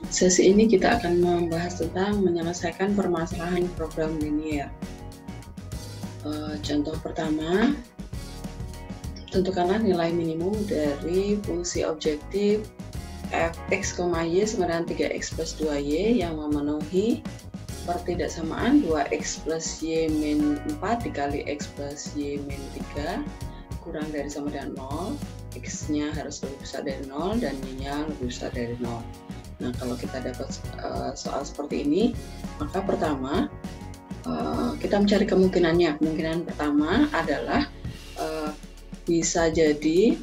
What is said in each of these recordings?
Sesi ini kita akan membahas tentang menyelesaikan permasalahan program linier. Contoh pertama, tentukanlah nilai minimum dari fungsi objektif f(x, y) sama dengan 3x plus 2y yang memenuhi pertidaksamaan 2x plus y min 4 dikali x plus y min 3 kurang dari sama dengan 0, x-nya harus lebih besar dari 0 dan y-nya lebih besar dari 0. Nah, kalau kita dapat soal seperti ini, maka pertama kita mencari kemungkinannya. Kemungkinan pertama adalah bisa jadi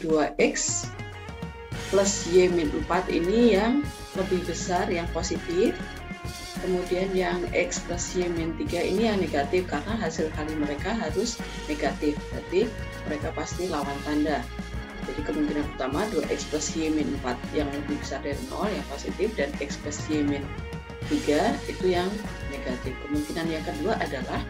2x plus y min 4 ini yang lebih besar, yang positif. Kemudian yang x plus y min 3 ini yang negatif, karena hasil kali mereka harus negatif. Berarti mereka pasti lawan tanda. Jadi kemungkinan pertama 2x plus y min 4 yang lebih besar dari 0 yang positif, dan x plus y min 3 itu yang negatif. Kemungkinan yang kedua adalah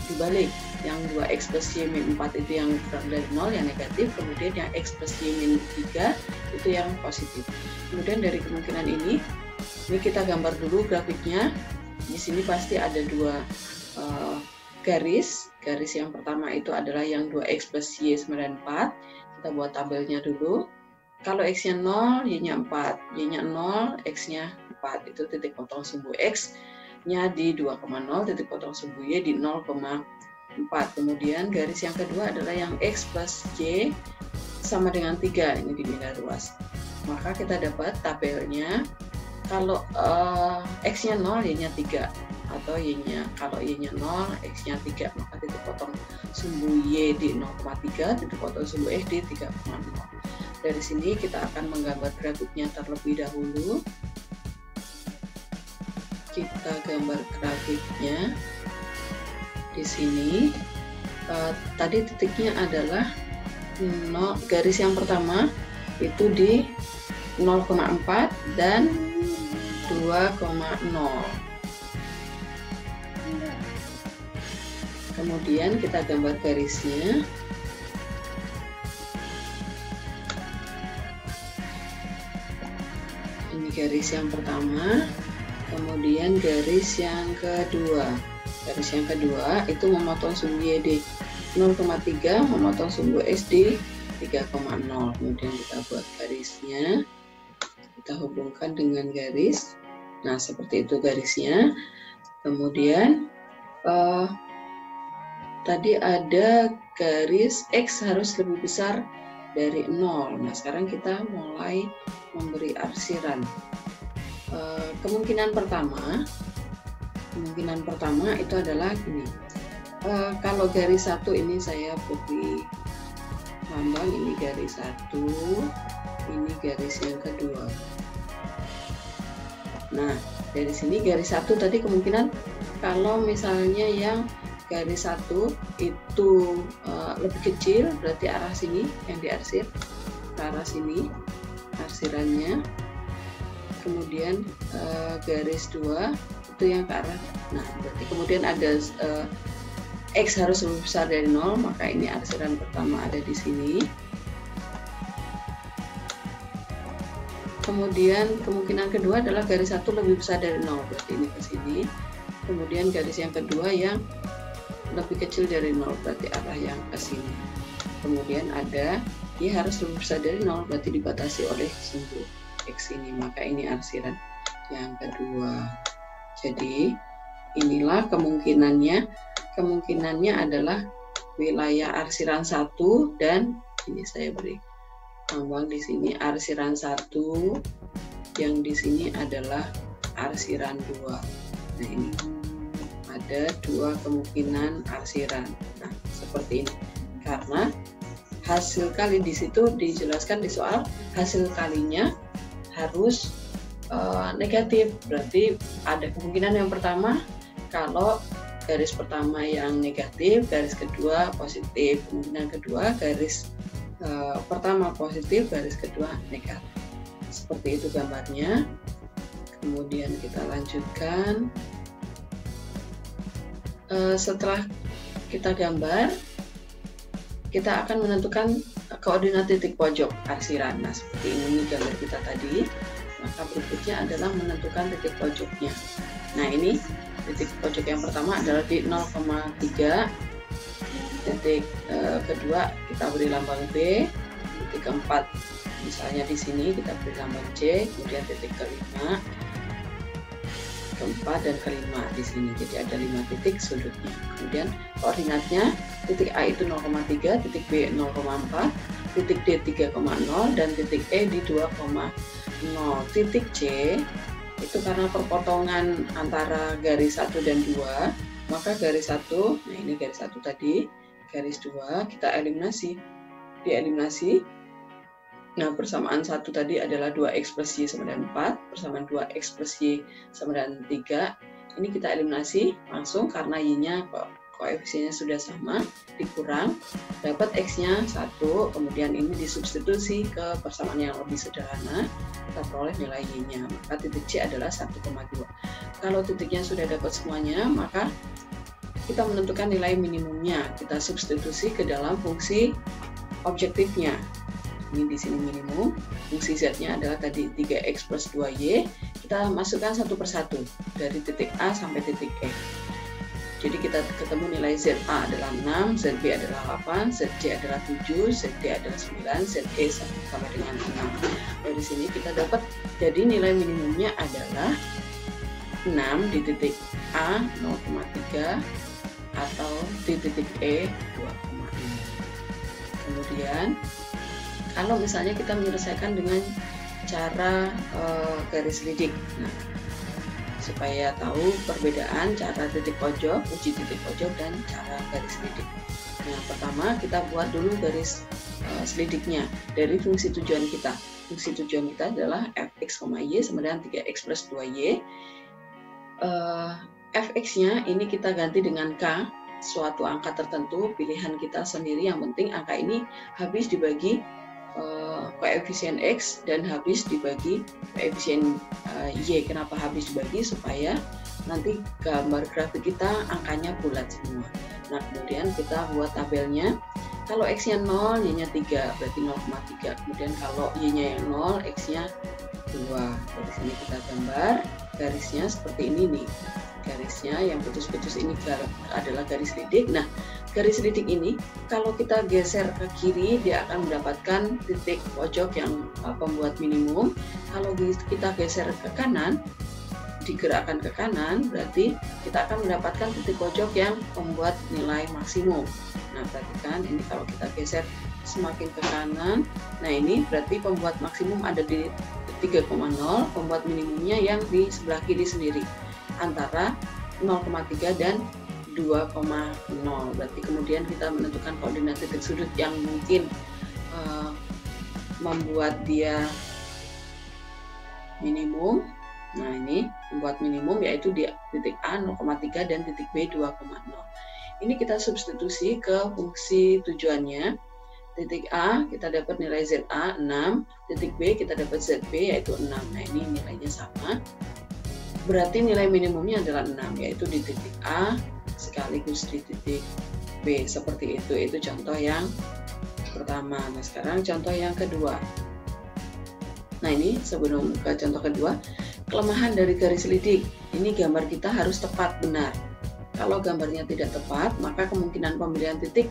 dibalik, yang 2x plus y min 4 itu yang kurang dari 0 yang negatif, kemudian yang x plus y min 3 itu yang positif. Kemudian dari kemungkinan ini kita gambar dulu grafiknya. Di sini pasti ada dua garis. Garis yang pertama itu adalah yang 2x plus y sama dengan 4. Kita buat tabelnya dulu. Kalau x-nya 0, y-nya 4, y-nya 0, x-nya 4. Itu titik potong sumbu x-nya di 2,0, titik potong sumbu y di 0,4. Kemudian garis yang kedua adalah yang x plus y sama dengan 3. Ini di bingkai ruas. Maka kita dapat tabelnya. Kalau x-nya 0, y-nya 3. Atau kalau y-nya 0, x-nya 3, maka titik potong sumbu y di 0,3, titik potong sumbu x di 3,0. Dari sini kita akan menggambar grafiknya terlebih dahulu. Kita gambar grafiknya di sini. Tadi titiknya adalah 0, garis yang pertama itu di 0,4 dan 2,0. Kemudian kita gambar garisnya. Ini garis yang pertama, kemudian garis yang kedua. Garis yang kedua itu memotong sumbu y di 0,3, memotong sumbu x di 3,0. Kemudian kita buat garisnya, kita hubungkan dengan garis. Nah, seperti itu garisnya. Kemudian tadi ada garis x harus lebih besar dari 0. Nah, sekarang kita mulai memberi arsiran. Kemungkinan pertama itu adalah gini. Kalau garis 1 ini saya beri lambang, ini garis 1, ini garis yang kedua. Nah, dari sini garis 1 tadi kemungkinan kalau misalnya yang garis 1 itu lebih kecil, berarti arah sini yang diarsir, ke arah sini arsirannya. Kemudian garis 2 itu yang ke arah, nah berarti kemudian ada x harus lebih besar dari 0, maka ini arsiran pertama ada di sini. Kemudian kemungkinan kedua adalah garis 1 lebih besar dari 0, berarti ini ke sini. Kemudian garis yang kedua yang lebih kecil dari 0, berarti arah yang ke sini. Kemudian ada y harus lebih besar dari 0, berarti dibatasi oleh sumbu x ini, maka ini arsiran yang kedua. Jadi inilah kemungkinannya. Kemungkinannya adalah wilayah arsiran 1, dan ini saya beri lambang di sini arsiran 1, yang di sini adalah arsiran 2. Nah, ini ada dua kemungkinan arsiran. Nah, seperti ini. Karena hasil kali di situ dijelaskan di soal, hasil kalinya harus negatif. Berarti ada kemungkinan yang pertama, kalau garis pertama yang negatif, garis kedua positif. Kemungkinan kedua, garis pertama positif, garis kedua negatif. Seperti itu gambarnya. Kemudian kita lanjutkan. Setelah kita gambar, kita akan menentukan koordinat titik pojok arsiran. Nah, seperti ini gambar kita tadi. Langkah berikutnya adalah menentukan titik pojoknya. Nah, ini titik pojok yang pertama adalah di 0,3. Titik kedua kita beri lambang B. Titik keempat misalnya di sini kita beri lambang C. Kemudian titik kelima, keempat, dan kelima di sini. Jadi ada 5 titik sudutnya. Kemudian koordinatnya titik A itu 0,3, titik B 0,4, titik D 3,0, dan titik E di 2,0. Titik C itu karena perpotongan antara garis 1 dan 2, maka garis 1, nah ini garis 1 tadi, garis 2 kita dieliminasi. Nah, persamaan 1 tadi adalah 2x plus Y sama dengan 4, persamaan 2x plus Y sama dengan 3. Ini kita eliminasi langsung karena Y-nya koefisiennya sudah sama, dikurang, dapat X-nya 1, kemudian ini disubstitusi ke persamaan yang lebih sederhana, kita peroleh nilai Y-nya, maka titik C adalah 1,2. Kalau titiknya sudah dapat semuanya, maka kita menentukan nilai minimumnya, kita substitusi ke dalam fungsi objektifnya. Ini di sini minimum, fungsi Z-nya adalah tadi 3x plus 2y, kita masukkan satu persatu dari titik A sampai titik E. Jadi kita ketemu nilai ZA adalah 6, ZB adalah 8, ZC adalah 7, ZD adalah 9, ZE sampai dengan 6. Dari sini kita dapat jadi nilai minimumnya adalah 6 di titik A 0,3 atau di titik E 2,6. Kemudian kalau misalnya kita menyelesaikan dengan cara garis lidik. Nah, supaya tahu perbedaan cara titik pojok, uji titik pojok, dan cara garis selidik. Nah, pertama kita buat dulu garis selidiknya dari fungsi tujuan kita. Fungsi tujuan kita adalah fx, y sama dengan 3x plus 2y. Fx-nya ini kita ganti dengan k, suatu angka tertentu, pilihan kita sendiri, yang penting angka ini habis dibagi koefisien X dan habis dibagi koefisien Y. Kenapa habis dibagi? Supaya nanti gambar grafik kita angkanya bulat semua. Nah, kemudian kita buat tabelnya. Kalau X-nya 0, Y-nya 3, berarti 0,3. Kemudian kalau Y-nya yang 0, X-nya 2. Dari sini kita gambar garisnya seperti ini nih. Garisnya yang putus-putus ini adalah garis lidik. Nah, garis lidik ini kalau kita geser ke kiri dia akan mendapatkan titik pojok yang pembuat minimum. Kalau kita geser ke kanan, digerakkan ke kanan, berarti kita akan mendapatkan titik pojok yang membuat nilai maksimum. Nah, perhatikan ini kalau kita geser semakin ke kanan, nah ini berarti pembuat maksimum ada di 3,0, pembuat minimumnya yang di sebelah kiri sendiri antara 0,3 dan 2,0. Berarti kemudian kita menentukan koordinat titik sudut yang mungkin membuat dia minimum. Nah, ini membuat minimum yaitu di titik A 0,3 dan titik B 2,0. Ini kita substitusi ke fungsi tujuannya. Titik A kita dapat nilai ZA 6, titik B kita dapat ZB yaitu 6. Nah, ini nilainya sama. Berarti nilai minimumnya adalah 6, yaitu di titik A sekaligus di titik B. Seperti itu contoh yang pertama. Nah, sekarang contoh yang kedua. Nah, ini sebelum ke contoh kedua, kelemahan dari garis lidik. Ini gambar kita harus tepat benar. Kalau gambarnya tidak tepat, maka kemungkinan pemilihan titik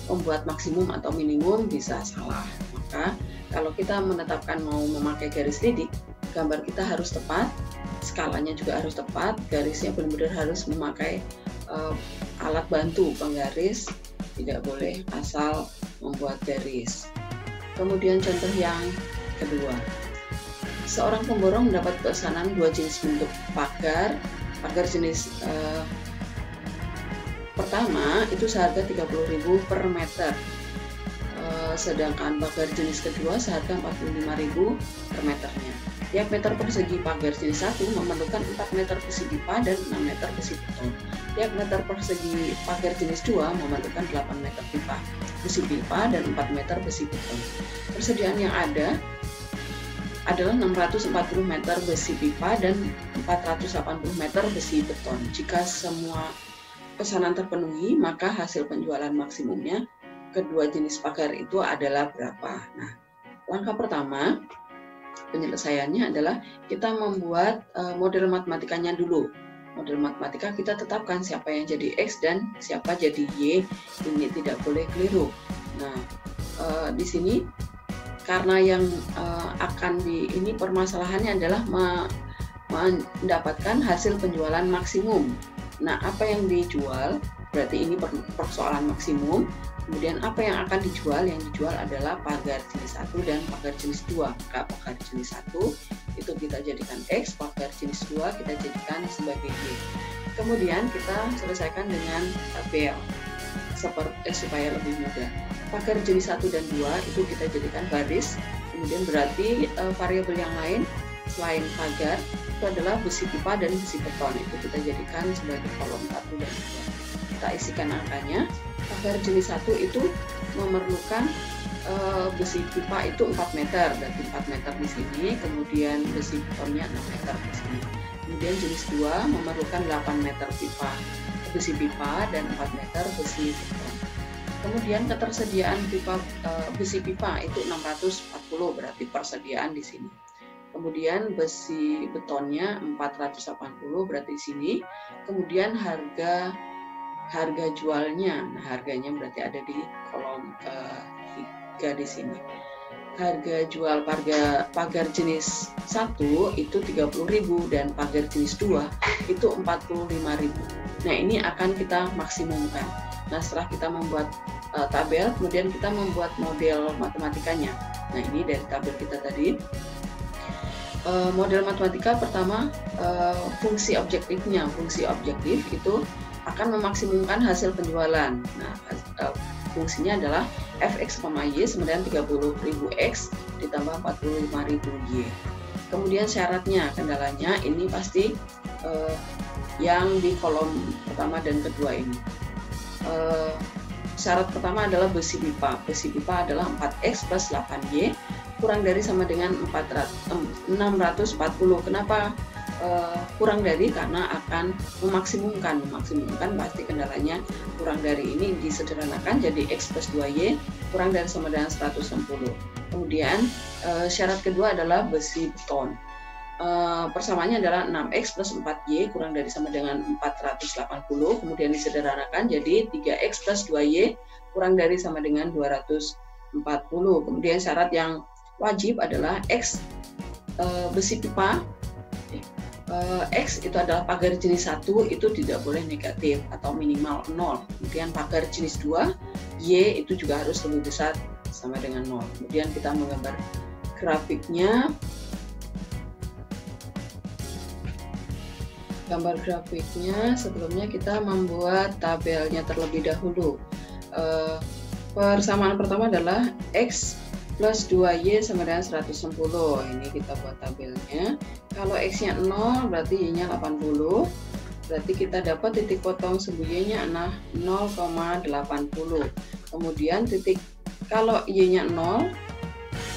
membuat maksimum atau minimum bisa salah. Maka kalau kita menetapkan mau memakai garis lidik, gambar kita harus tepat, skalanya juga harus tepat, garisnya benar-benar harus memakai alat bantu penggaris, tidak boleh asal membuat garis. Kemudian contoh yang kedua, seorang pemborong mendapat pesanan 2 jenis bentuk pagar jenis pertama itu seharga 30.000 per meter, sedangkan pagar jenis kedua seharga 45.000 per meternya. Tiap meter persegi pagar jenis 1 memerlukan 4 meter besi pipa dan 6 meter besi beton. Tiap meter persegi pagar jenis 2 memerlukan 8 meter besi pipa dan 4 meter besi beton. Persediaan yang ada adalah 640 meter besi pipa dan 480 meter besi beton. Jika semua pesanan terpenuhi, maka hasil penjualan maksimumnya kedua jenis pagar itu adalah berapa? Nah, langkah pertama, penyelesaiannya adalah kita membuat model matematikanya dulu. Model matematika kita tetapkan siapa yang jadi X dan siapa jadi Y, ini tidak boleh keliru. Nah, di sini karena yang akan ini permasalahannya adalah mendapatkan hasil penjualan maksimum. Nah, apa yang dijual berarti ini persoalan maksimum. Kemudian apa yang akan dijual? Yang dijual adalah pagar jenis 1 dan pagar jenis 2. Maka pagar jenis 1 itu kita jadikan X, pagar jenis 2 kita jadikan sebagai Y. Kemudian kita selesaikan dengan tabel supaya lebih mudah. Pagar jenis 1 dan 2 itu kita jadikan baris. Kemudian berarti variabel yang lain selain pagar itu adalah besi pipa dan besi beton. Itu kita jadikan sebagai kolom 1 dan 2. Kita isikan angkanya. Pagar jenis 1 itu memerlukan besi pipa itu 4 meter, berarti 4 meter di sini, kemudian besi betonnya 6 meter di sini. Kemudian jenis 2 memerlukan 8 meter besi pipa dan 4 meter besi beton. Kemudian ketersediaan besi pipa itu 640, berarti persediaan di sini. Kemudian besi betonnya 480, berarti di sini. Kemudian harga jualnya, nah harganya berarti ada di kolom 3 di sini. Harga jual pagar jenis 1 itu 30.000 dan pagar jenis 2 itu 45.000. Nah, ini akan kita maksimumkan. Nah, setelah kita membuat tabel, kemudian kita membuat model matematikanya. Nah, ini dari tabel kita tadi. Model matematika pertama, fungsi objektifnya. Fungsi objektif itu akan memaksimumkan hasil penjualan. Nah, fungsinya adalah fx, y sama dengan 30.000x ditambah 45.000y. Kemudian syaratnya, kendalanya ini pasti yang di kolom pertama dan kedua ini. Syarat pertama adalah besi pipa. Besi pipa adalah 4x plus 8y kurang dari sama dengan 640. Kenapa kurang dari? Karena akan memaksimumkan pasti kendalanya kurang dari. Ini disederhanakan jadi x plus 2y kurang dari sama dengan 160. Kemudian syarat kedua adalah besi beton. Persamaannya adalah 6x plus 4y kurang dari sama dengan 480. Kemudian disederhanakan jadi 3x plus 2y kurang dari sama dengan 240. Kemudian syarat yang wajib adalah x besi pipa X itu adalah pagar jenis 1 itu tidak boleh negatif atau minimal 0. Kemudian pagar jenis 2 Y itu juga harus lebih besar sama dengan 0. Kemudian kita menggambar grafiknya. Gambar grafiknya sebelumnya kita membuat tabelnya terlebih dahulu. Persamaan pertama adalah X plus 2y sama dengan 110. Ini kita buat tabelnya. Kalau x-nya 0 berarti y-nya 80. Berarti kita dapat titik potong sumbu y-nya 0,80. Kemudian kalau y-nya 0,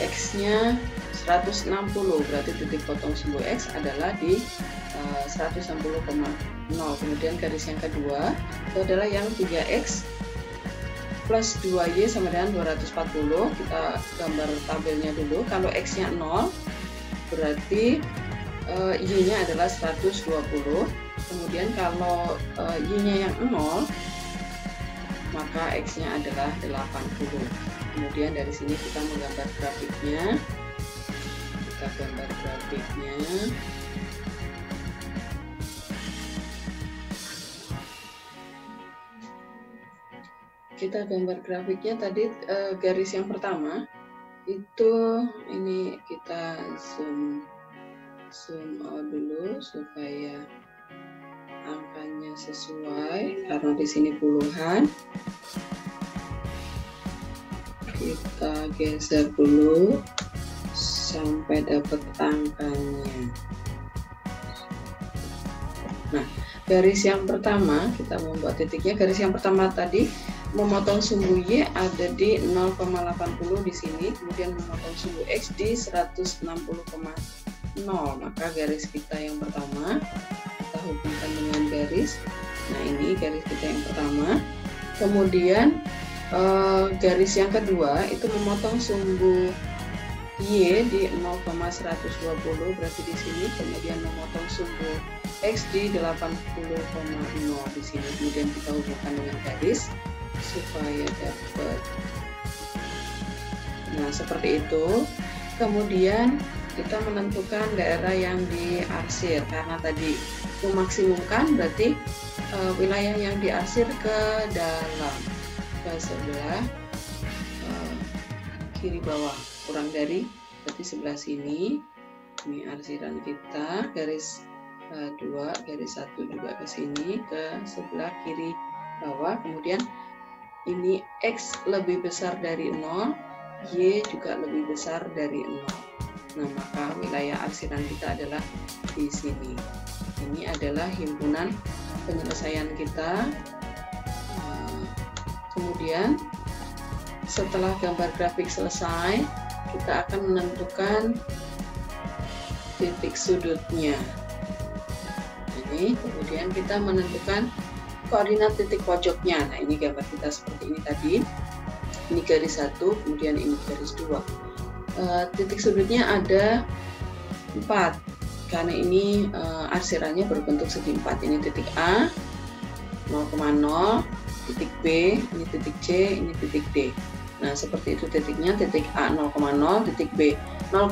x-nya 160. Berarti titik potong sumbu x adalah di 160,0. Kemudian garis yang kedua itu adalah yang 3x plus 2y sama dengan 240. Kita gambar tabelnya dulu. Kalau x-nya 0 berarti y-nya adalah 120. Kemudian kalau y-nya yang 0 maka x-nya adalah 80. Kemudian dari sini kita menggambar grafiknya. Kita gambar grafiknya. Kita gambar grafiknya tadi garis yang pertama itu ini kita zoom out dulu supaya angkanya sesuai karena di sini puluhan. Kita geser dulu sampai dapat angkanya. Nah, garis yang pertama kita membuat titiknya. Garis yang pertama tadi memotong sumbu y ada di 0,80 di sini, kemudian memotong sumbu x di 160,0. Maka garis kita yang pertama kita hubungkan dengan garis. Nah, ini garis kita yang pertama. Kemudian garis yang kedua itu memotong sumbu Y di 0,120 berarti di sini, kemudian memotong sumbu X di 80,0 di sini, kemudian kita hubungkan dengan garis supaya dapat. Nah, seperti itu. Kemudian kita menentukan daerah yang diarsir, karena tadi memaksimumkan berarti wilayah yang diarsir ke dalam, ke sebelah kiri bawah, kurang dari berarti sebelah sini. Ini arsiran kita, garis 2, garis 1 juga ke sini, ke sebelah kiri bawah. Kemudian ini X lebih besar dari 0, Y juga lebih besar dari 0. Nah, maka wilayah arsiran kita adalah di sini. Ini adalah himpunan penyelesaian kita. Kemudian setelah gambar grafik selesai, kita akan menentukan titik sudutnya. Ini kemudian kita menentukan koordinat titik pojoknya. Nah, ini gambar kita seperti ini tadi. Ini garis 1, kemudian ini garis 2. Titik sudutnya ada 4, karena ini arsirannya berbentuk segi 4. Ini titik A 0,0, titik B, ini titik C, ini titik D. Nah, seperti itu titiknya. Titik A 0,0, titik B 0,80,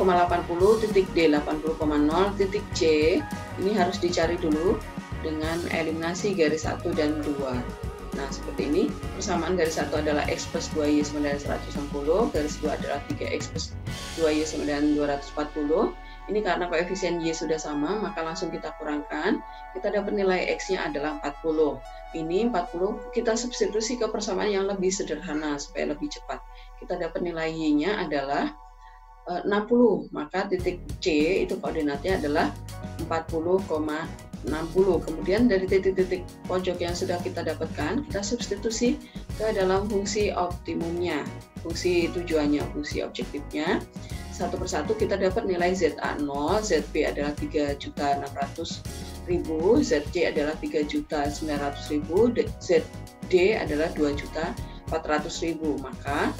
titik D 80,0, titik C ini harus dicari dulu dengan eliminasi garis 1 dan 2. Nah, seperti ini. Persamaan garis 1 adalah X plus 2Y sama dengan 160, garis 2 adalah 3X plus 2Y sama dengan 240. Ini karena koefisien Y sudah sama, maka langsung kita kurangkan. Kita dapat nilai X-nya adalah 40. Ini 40 kita substitusi ke persamaan yang lebih sederhana supaya lebih cepat. Kita dapat nilai Y-nya adalah 60, maka titik C itu koordinatnya adalah 40,60. Kemudian dari titik-titik pojok yang sudah kita dapatkan, kita substitusi ke dalam fungsi optimumnya, fungsi tujuannya, fungsi objektifnya. Satu persatu kita dapat nilai ZA0, ZB adalah 3.600.000, ZC adalah 3.900.000, ZD adalah 2.400.000. Maka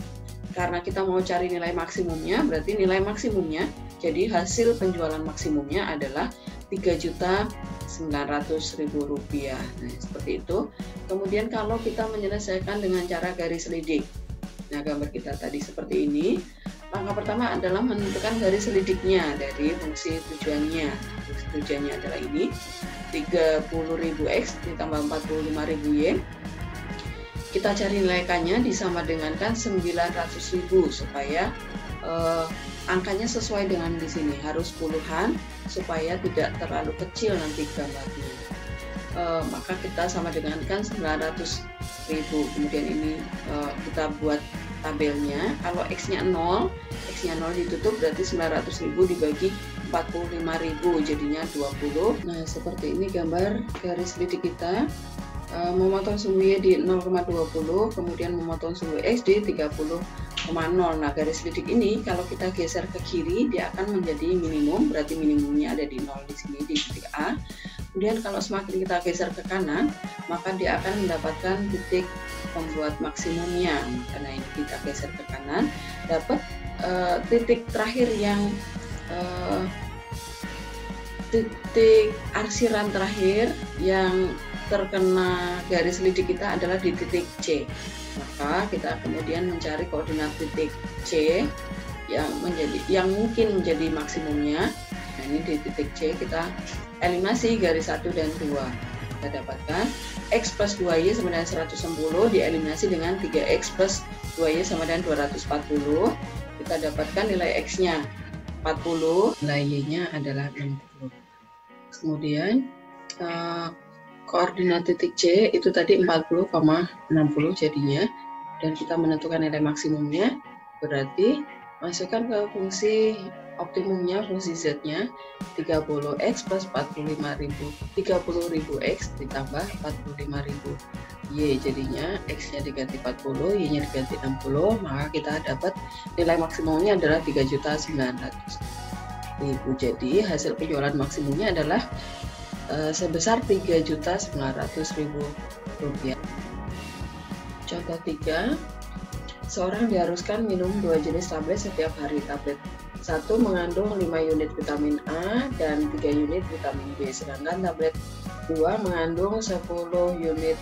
karena kita mau cari nilai maksimumnya, berarti nilai maksimumnya, jadi hasil penjualan maksimumnya adalah 3.900.000 rupiah. Nah, seperti itu. Kemudian kalau kita menyelesaikan dengan cara garis lidik, nah gambar kita tadi seperti ini. Langkah pertama adalah menentukan garis lidiknya dari fungsi tujuannya. Fungsi tujuannya adalah ini, 30.000X ditambah 45.000Y. Kita cari nilai K-nya disama dengankan 900.000 supaya angkanya sesuai dengan di sini, harus puluhan supaya tidak terlalu kecil nanti gambarnya. Maka kita sama dengankan 900.000. Kemudian ini kita buat tabelnya. Kalau X-nya 0, X-nya 0 ditutup berarti 900.000 dibagi 45.000 jadinya 20. Nah, seperti ini gambar garis lidik kita. Memotong sumbu Y di 0,20, kemudian memotong sumbu X di 30,0. Nah, garis lidik ini kalau kita geser ke kiri dia akan menjadi minimum, berarti minimumnya ada di 0 di sini di titik A. Kemudian kalau semakin kita geser ke kanan, maka dia akan mendapatkan titik pembuat maksimumnya. Karena ini kita geser ke kanan, dapat titik terakhir yang titik arsiran terakhir yang terkena garis lidik kita adalah di titik C. Maka kita kemudian mencari koordinat titik C yang mungkin menjadi maksimumnya. Nah, ini di titik C kita eliminasi garis 1 dan 2. Kita dapatkan X plus 2Y sama dengan 110 dieliminasi dengan 3X plus 2Y sama dengan 240. Kita dapatkan nilai X-nya 40, nilai Y-nya adalah 60. Kemudian koordinat titik C itu tadi 40,60 jadinya, dan kita menentukan nilai maksimumnya, berarti masukkan ke fungsi optimumnya, fungsi Z-nya 30X plus 30.000X ditambah 45.000 Y, jadinya X-nya diganti 40, Y-nya diganti 60, maka kita dapat nilai maksimumnya adalah 3.900.000. Jadi hasil penjualan maksimumnya adalah sebesar 3.900.000 rupiah. Contoh 3, seorang diharuskan minum 2 jenis tablet setiap hari. Tablet 1 mengandung 5 unit vitamin A dan 3 unit vitamin B, sedangkan tablet 2 mengandung 10 unit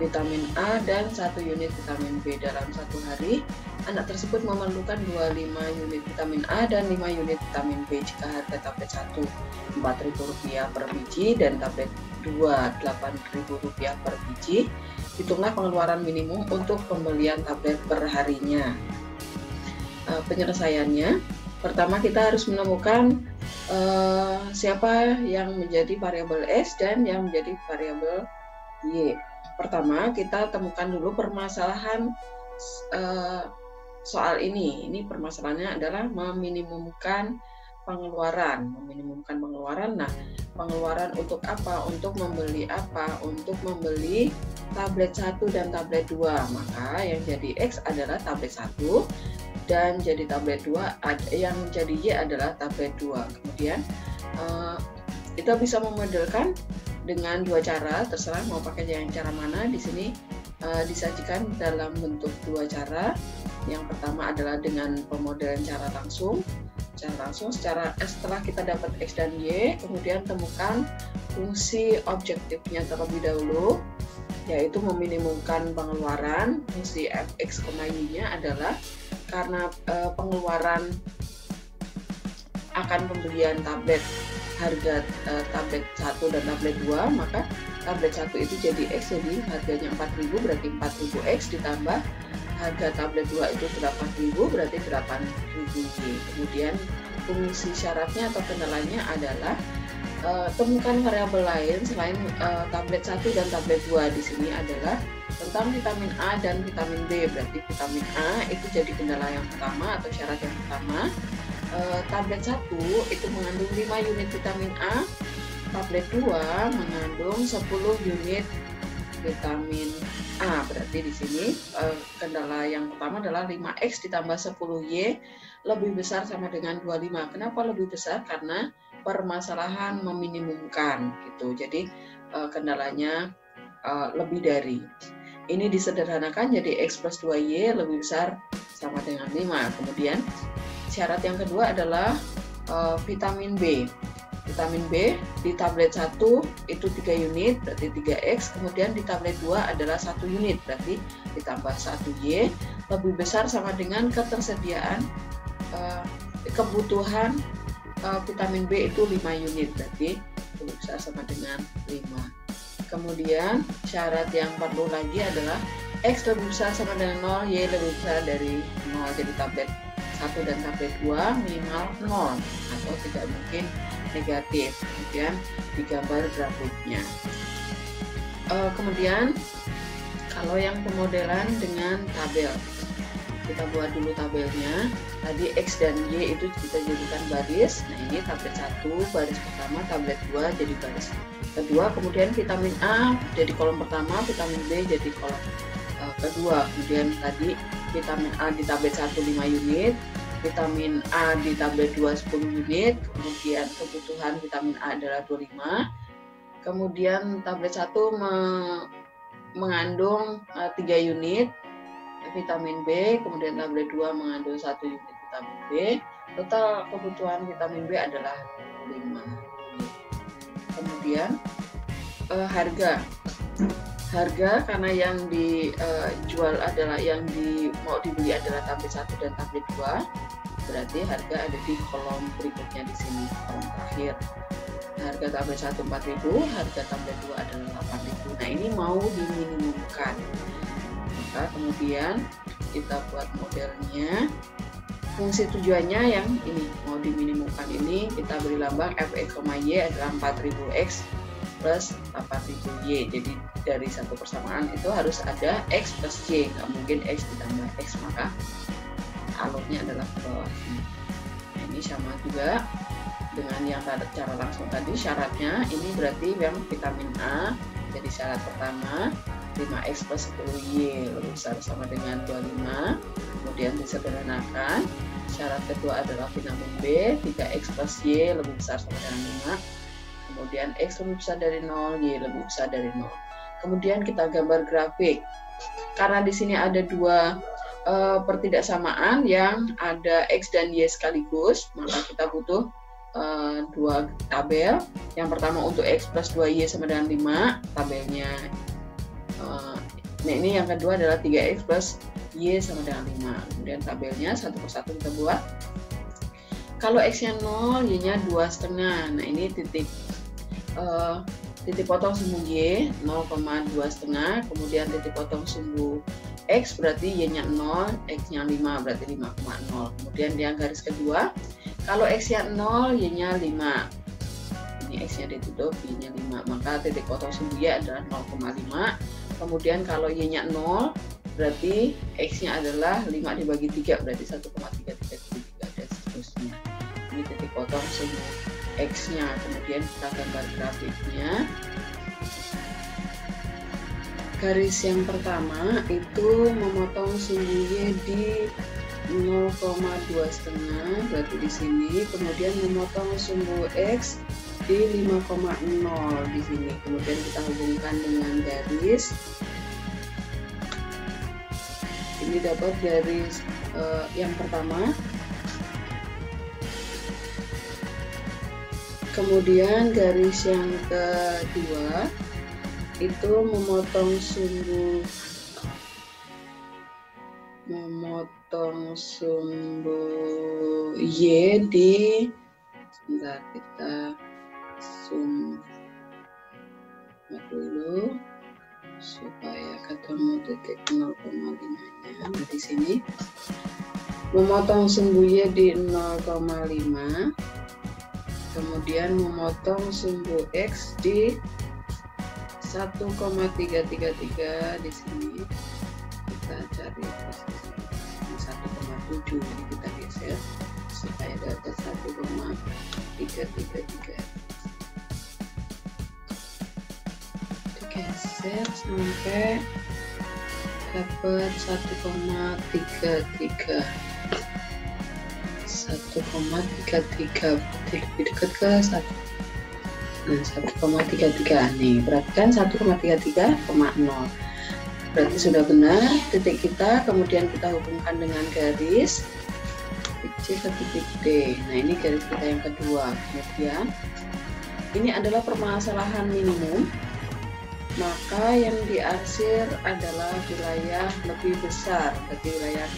vitamin A dan 1 unit vitamin B. Dalam satu hari, anak tersebut memerlukan 25 unit vitamin A dan 5 unit vitamin B. Jika harga tablet 1 Rp4.000 per biji dan tablet 2 Rp8.000 per biji, hitunglah pengeluaran minimum untuk pembelian tablet per harinya. Penyelesaiannya, pertama kita harus menemukan siapa yang menjadi variabel X dan yang menjadi variabel Y. Pertama, kita temukan dulu permasalahan soal ini. Ini permasalahannya adalah meminimumkan pengeluaran. Nah, pengeluaran untuk apa? Untuk membeli apa? Untuk membeli tablet 1 dan tablet 2. Maka yang jadi X adalah tablet 1 dan jadi tablet 2, yang jadi Y adalah tablet 2. Kemudian kita bisa memodelkan dengan dua cara, terserah mau pakai yang cara mana. Di sini disajikan dalam bentuk dua cara. Yang pertama adalah dengan pemodelan cara langsung. Setelah kita dapat X dan Y, kemudian temukan fungsi objektifnya terlebih dahulu, yaitu meminimumkan pengeluaran. Fungsi fx, y-nya adalah karena pengeluaran akan pembelian tablet, harga tablet 1 dan tablet 2, maka tablet 1 itu jadi X, jadi harganya 4.000, berarti 4.000 X ditambah harga tablet 2 itu 8.000, berarti 8.000 Y. Kemudian fungsi syaratnya atau kendalanya adalah temukan variabel lain selain tablet 1 dan tablet 2. Di sini adalah tentang vitamin A dan vitamin B, berarti vitamin A itu jadi kendala yang pertama atau syarat yang pertama. Tablet 1 itu mengandung 5 unit vitamin A, tablet 2 mengandung 10 unit vitamin A. Berarti di sini kendala yang pertama adalah 5X ditambah 10Y lebih besar sama dengan 25. Kenapa lebih besar? Karena permasalahan meminimumkan gitu. Jadi kendalanya lebih dari. Ini disederhanakan jadi X plus 2Y lebih besar sama dengan 5. Kemudian syarat yang kedua adalah vitamin B. Vitamin B di tablet 1 itu 3 unit, berarti 3X. Kemudian di tablet 2 adalah 1 unit, berarti ditambah 1Y lebih besar sama dengan ketersediaan kebutuhan vitamin B itu 5 unit, berarti lebih besar sama dengan 5. Kemudian syarat yang perlu lagi adalah X lebih besar sama dengan 0, Y lebih besar dari 0. Jadi tablet 1 dan tablet 2 minimal 0 atau tidak mungkin negatif. Kemudian digambar grafiknya. Kemudian kalau yang pemodelan dengan tabel, kita buat dulu tabelnya. Tadi X dan Y itu kita jadikan baris. Nah, ini tablet 1 baris pertama, tablet 2 jadi baris kedua. Kemudian vitamin A jadi kolom pertama, vitamin B jadi kolom kedua. Kemudian tadi vitamin A di tablet 1 5 unit, vitamin A di tablet 2 10 unit, kemudian kebutuhan vitamin A adalah 25. Kemudian tablet 1 mengandung 3 unit vitamin B, kemudian tablet 2 mengandung 1 unit vitamin B. Total kebutuhan vitamin B adalah 5 unit. Kemudian harga karena yang dijual adalah mau dibeli adalah tablet 1 dan tablet 2, berarti harga ada di kolom berikutnya di sini, kolom terakhir. Harga tablet 1 4.000, harga tablet 2 adalah 8.000. Nah, ini mau diminimumkan. Maka kemudian kita buat modelnya. Fungsi tujuannya yang ini mau diminimumkan ini kita beri lambang fx, y adalah 4.000x plus 8.000y. Jadi dari satu persamaan itu harus ada x plus y, nggak mungkin x ditambah x, maka alurnya adalah ke bawah sini. Nah, ini sama juga dengan yang cara langsung tadi. Syaratnya ini berarti yang vitamin A jadi syarat pertama 5x plus 10y lebih besar sama dengan 25. Kemudian disederhanakan, syarat kedua adalah vitamin B 3x plus y lebih besar sama dengan 5. Kemudian x lebih besar dari 0, y lebih besar dari 0. Kemudian kita gambar grafik. Karena di sini ada dua pertidaksamaan yang ada X dan Y sekaligus, maka kita butuh dua tabel. Yang pertama untuk X plus 2Y sama dengan 5, tabelnya. Nah ini yang kedua adalah 3X plus Y sama dengan 5. Kemudian tabelnya satu persatu kita buat. Kalau X-nya 0, Y-nya 2,5. Nah ini titik potong sumbu Y 0,2,5. Kemudian titik potong sumbu X berarti Y-nya 0, X-nya 5 berarti 5,0. Kemudian yang garis kedua, kalau X-nya 0, Y-nya 5. Ini X-nya ditutup, Y-nya 5. Maka titik potong sumbu Y adalah 0,5. Kemudian kalau Y-nya 0, berarti X-nya adalah 5 dibagi 3, berarti 1,3333 dan seterusnya. Ini titik potong sumbu X-nya. Kemudian kita gambar grafiknya. Garis yang pertama itu memotong sumbu Y di 0,2,5 berarti di sini. Kemudian memotong sumbu X di 5,0 di sini. Kemudian kita hubungkan dengan garis. Ini dapat garis yang pertama. Kemudian garis yang kedua itu memotong sumbu Y di, sebentar kita zoom dulu supaya ketemu titik 0,5-nya. Nah, di sini memotong sumbu Y di 0,5, kemudian memotong sumbu X di 1,333 di sini. Kita cari posisi 1,7, ini kita geser supaya dapat 1,333. Digeser sampai dapat 1,33. 1,33 lebih dekat ke 1. Nah, 1,33 nih, perhatikan 1,33,0. Berarti sudah benar titik kita. Kemudian kita hubungkan dengan garis titik C ke titik D. Nah ini garis kita yang kedua. Kemudian ini adalah permasalahan minimum, maka yang diarsir adalah wilayah lebih besar, berarti wilayah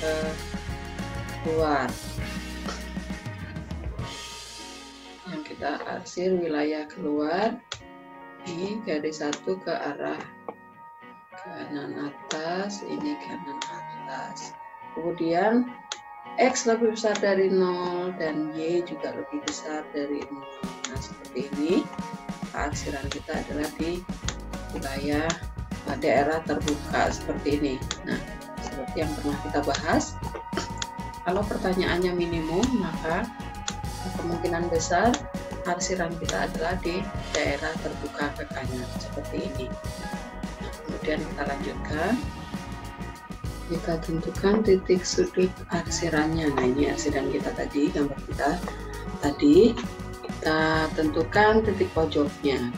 keluar. Yang kita arsir wilayah keluar. Ini garis satu ke arah kanan atas, ini kanan atas. Kemudian X lebih besar dari 0 dan Y juga lebih besar dari 0. Nah seperti ini, arsiran kita adalah di wilayah daerah terbuka seperti ini. Nah seperti yang pernah kita bahas, kalau pertanyaannya minimum, maka kemungkinan besar arsiran kita adalah di daerah terbuka ke kanan seperti ini. Kemudian kita lanjutkan, kita tentukan titik sudut arsirannya. Nah ini arsiran kita tadi, gambar kita tadi, kita tentukan titik pojoknya.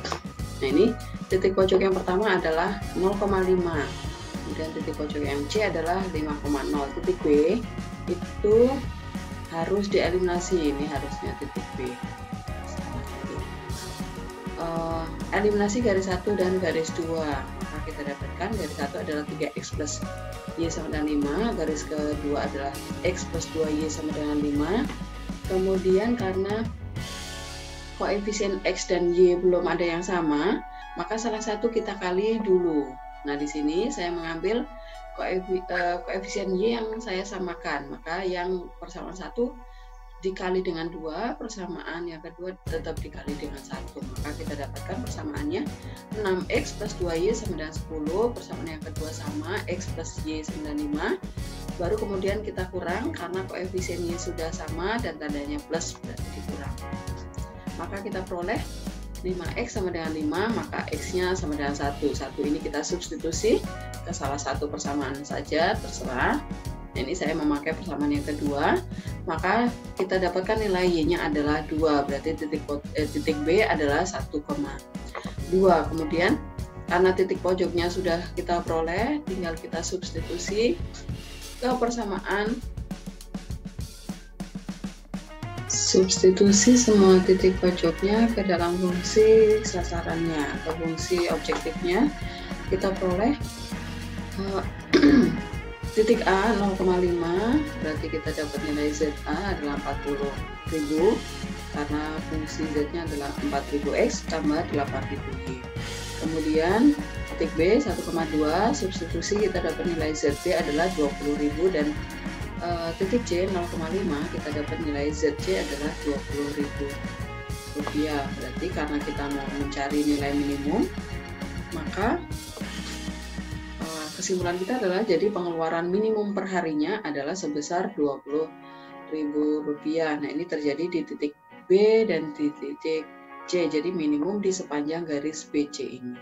Nah ini titik pojok yang pertama adalah 0,5, kemudian titik pojok yang C adalah 5,0. Titik B itu harus dieliminasi, ini harusnya titik B. Eliminasi garis 1 dan garis 2, maka kita dapatkan garis 1 adalah 3X plus Y sama dengan 5, garis kedua adalah X plus 2Y sama dengan 5. Kemudian karena koefisien X dan Y belum ada yang sama, maka salah satu kita kali dulu. Nah di sini saya mengambil koefisien Y yang saya samakan, maka yang persamaan 1 dikali dengan 2, persamaan yang kedua tetap dikali dengan 1, maka kita dapatkan persamaannya 6X plus 2Y sama dengan 10, persamaan yang kedua sama, X plus Y sama dengan 5, baru kemudian kita kurang karena koefisien Y sudah sama dan tandanya plus, berarti dikurang. Maka kita peroleh 5X sama dengan 5, maka X-nya sama dengan 1. 1 ini kita substitusi ke salah satu persamaan saja, terserah. Nah, ini saya memakai persamaan yang kedua, maka kita dapatkan nilai Y-nya adalah 2, berarti titik B adalah 1,2. Kemudian karena titik pojoknya sudah kita peroleh, tinggal kita substitusi ke persamaan. Substitusi semua titik pojoknya ke dalam fungsi sasarannya atau fungsi objektifnya. Kita peroleh titik A 0,5, berarti kita dapat nilai ZA adalah 40.000 karena fungsi Z-nya adalah 4000X tambah 8000Y. Kemudian titik B 1,2, substitusi kita dapat nilai ZB adalah 20.000 dan titik C 0,5 kita dapat nilai ZC adalah 20.000 rupiah. Berarti karena kita mau mencari nilai minimum, maka kesimpulan kita adalah jadi pengeluaran minimum per harinya adalah sebesar 20.000 rupiah. Nah, ini terjadi di titik B dan di titik C, jadi minimum di sepanjang garis BC ini.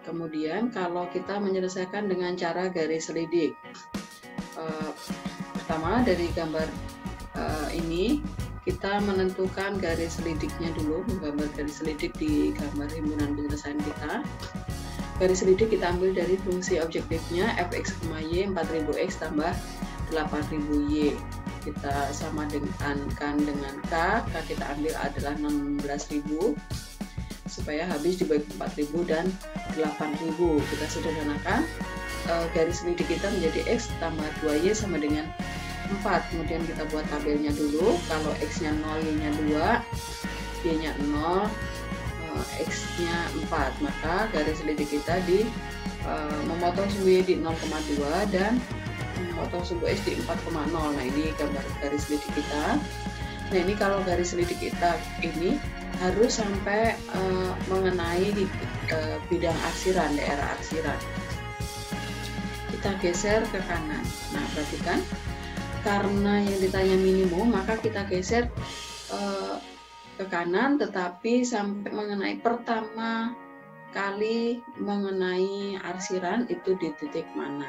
Kemudian kalau kita menyelesaikan dengan cara garis selidik, pertama dari gambar ini kita menentukan garis selidiknya dulu, menggambar garis selidik di gambar himpunan penyelesaian kita. Garis selidik kita ambil dari fungsi objektifnya fx, y 4000x tambah 8000y. Kita sama dengan K kita ambil adalah 16.000 supaya habis dibagi 4.000 dan 8.000. Kita sederhanakan, garis selidik kita menjadi x tambah 2y sama dengan 4. Kemudian kita buat tabelnya dulu. Kalau x-nya 0, y-nya 2, y-nya 0, x-nya 4, maka garis selidik kita memotong sumbu y di 0,2 dan memotong sumbu x di 4,0. Nah, ini gambar garis selidik kita. Nah, ini kalau garis selidik kita ini harus sampai mengenai bidang arsiran, daerah arsiran. Kita geser ke kanan. Nah, perhatikan, karena yang ditanya minimum, maka kita geser ke kanan, tetapi sampai mengenai pertama kali mengenai arsiran itu di titik mana.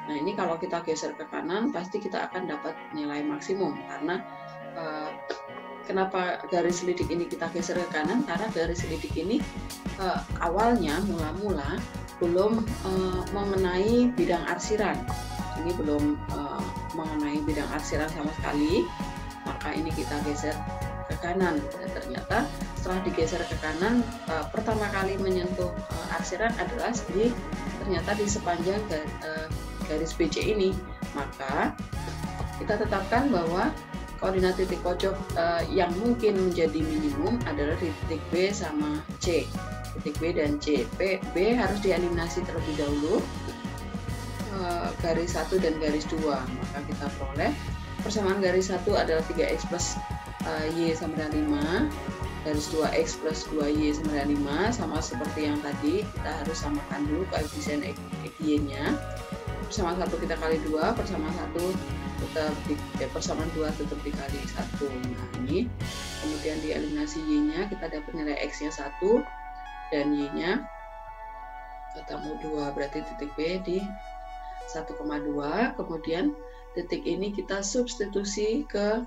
Nah, ini kalau kita geser ke kanan pasti kita akan dapat nilai maksimum, karena kenapa garis selidik ini kita geser ke kanan, karena garis selidik ini awalnya mula-mula belum mengenai bidang arsiran. Ini belum mengenai bidang arsiran sama sekali, maka ini kita geser ke kanan. Dan ternyata setelah digeser ke kanan, pertama kali menyentuh arsiran adalah ternyata di sepanjang garis BC ini. Maka kita tetapkan bahwa koordinat titik pojok yang mungkin menjadi minimum adalah di titik B sama C. Titik B dan C. B harus dieliminasi terlebih dahulu, garis 1 dan garis 2. Maka kita peroleh persamaan garis 1 adalah 3x plus y sama dengan 5, garis 2x plus 2y sama dengan 5, sama seperti yang tadi. Kita harus samakan dulu koefisien y-nya. Persamaan 1 kita kali 2, persamaan 1 tetap persamaan 2 tetap dikali 1. Nah, ini kemudian dieliminasi y-nya, kita dapat nilai x-nya 1 dan y-nya ketemu 2, berarti titik B di 1,2. Kemudian titik ini kita substitusi ke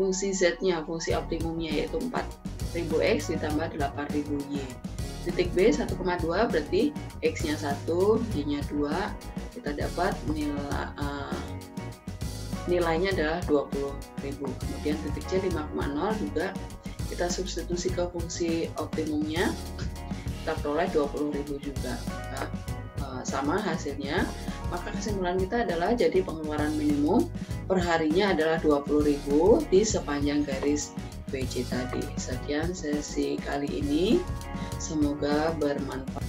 fungsi Z-nya, fungsi optimumnya, yaitu 4000X ditambah 8000Y. Titik B 1,2 berarti X-nya 1, Y-nya 2, kita dapat nilainya adalah 20.000. Kemudian titik C 5,0 juga kita substitusi ke fungsi optimumnya, kita peroleh 20.000 juga. Maka sama hasilnya. Maka kesimpulan kita adalah jadi pengeluaran minimum perharinya adalah 20.000 di sepanjang garis BC tadi. Sekian sesi kali ini, semoga bermanfaat.